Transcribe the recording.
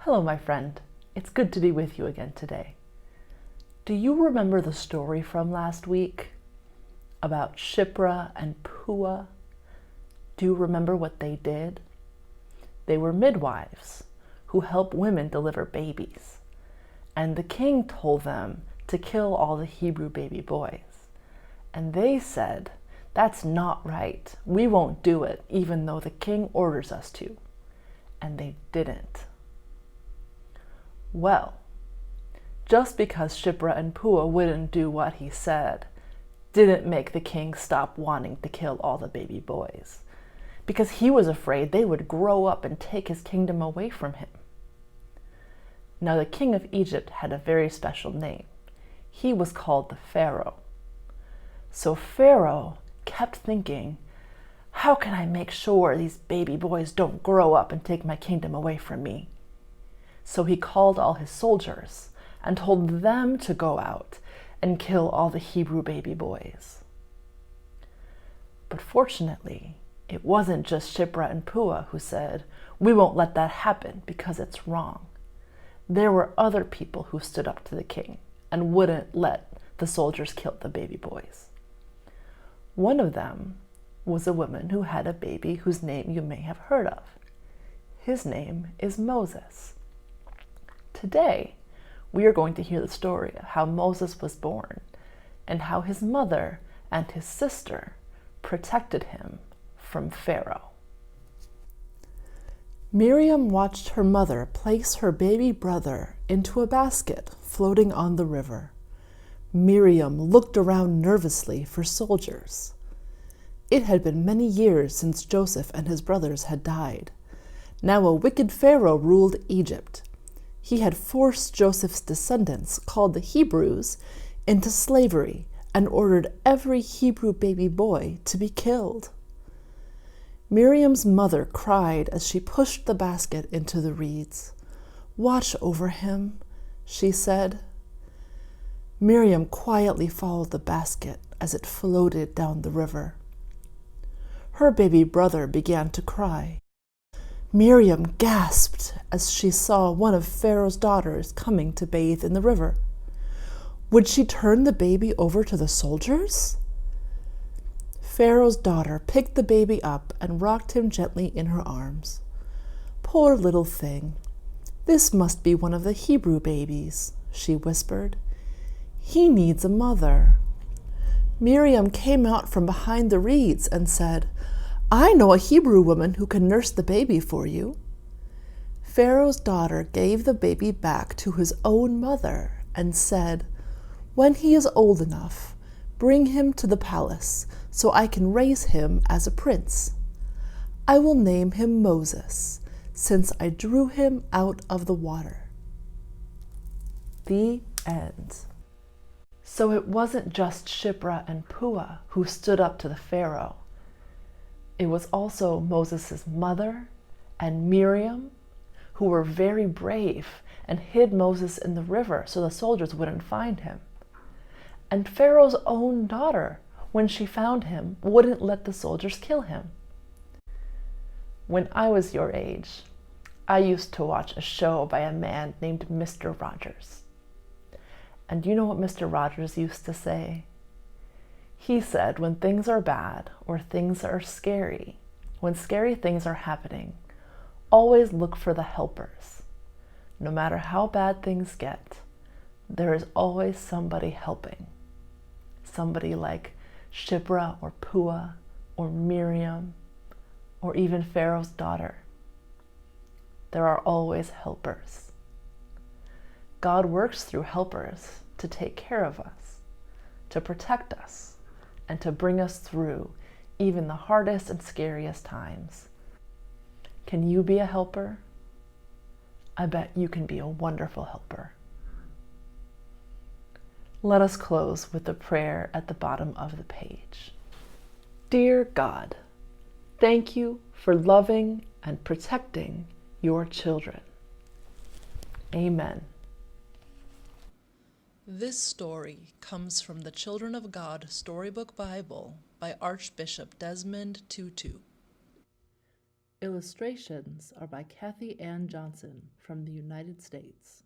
Hello, my friend. It's good to be with you again today. Do you remember the story from last week about Shipra and Puah? Do you remember what they did? They were midwives who help women deliver babies. And the king told them to kill all the Hebrew baby boys. And they said, "That's not right. We won't do it, even though the king orders us to." And they didn't. Well, just because Shipra and Puah wouldn't do what he said didn't make the king stop wanting to kill all the baby boys, because he was afraid they would grow up and take his kingdom away from him. Now the king of Egypt had a very special name. He was called the Pharaoh. So Pharaoh kept thinking, how can I make sure these baby boys don't grow up and take my kingdom away from me? So he called all his soldiers and told them to go out and kill all the Hebrew baby boys. But fortunately, it wasn't just Shipra and Puah who said, "We won't let that happen because it's wrong." There were other people who stood up to the king and wouldn't let the soldiers kill the baby boys. One of them was a woman who had a baby whose name you may have heard of. His name is Moses. Today, we are going to hear the story of how Moses was born and how his mother and his sister protected him from Pharaoh. Miriam watched her mother place her baby brother into a basket floating on the river. Miriam looked around nervously for soldiers. It had been many years since Joseph and his brothers had died. Now a wicked Pharaoh ruled Egypt. He had forced Joseph's descendants, called the Hebrews, into slavery and ordered every Hebrew baby boy to be killed. Miriam's mother cried as she pushed the basket into the reeds. "Watch over him," she said. Miriam quietly followed the basket as it floated down the river. Her baby brother began to cry. Miriam gasped as she saw one of Pharaoh's daughters coming to bathe in the river. Would she turn the baby over to the soldiers? Pharaoh's daughter picked the baby up and rocked him gently in her arms. "Poor little thing. This must be one of the Hebrew babies," she whispered. "He needs a mother." Miriam came out from behind the reeds and said, "I know a Hebrew woman who can nurse the baby for you." Pharaoh's daughter gave the baby back to his own mother and said, "When he is old enough, bring him to the palace so I can raise him as a prince. I will name him Moses, since I drew him out of the water." The end. So it wasn't just Shipra and Puah who stood up to the Pharaoh. It was also Moses' mother and Miriam, who were very brave and hid Moses in the river so the soldiers wouldn't find him. And Pharaoh's own daughter, when she found him, wouldn't let the soldiers kill him. When I was your age, I used to watch a show by a man named Mr. Rogers. And you know what Mr. Rogers used to say? He said when things are bad or things are scary, when scary things are happening, always look for the helpers. No matter how bad things get, there is always somebody helping. Somebody like Shipra or Puah or Miriam or even Pharaoh's daughter. There are always helpers. God works through helpers to take care of us, to protect us, and to bring us through even the hardest and scariest times. Can you be a helper? I bet you can be a wonderful helper. Let us close with the prayer at the bottom of the page. Dear God, thank you for loving and protecting your children. Amen. This story comes from the Children of God Storybook Bible by Archbishop Desmond Tutu. Illustrations are by Kathy Ann Johnson from the United States.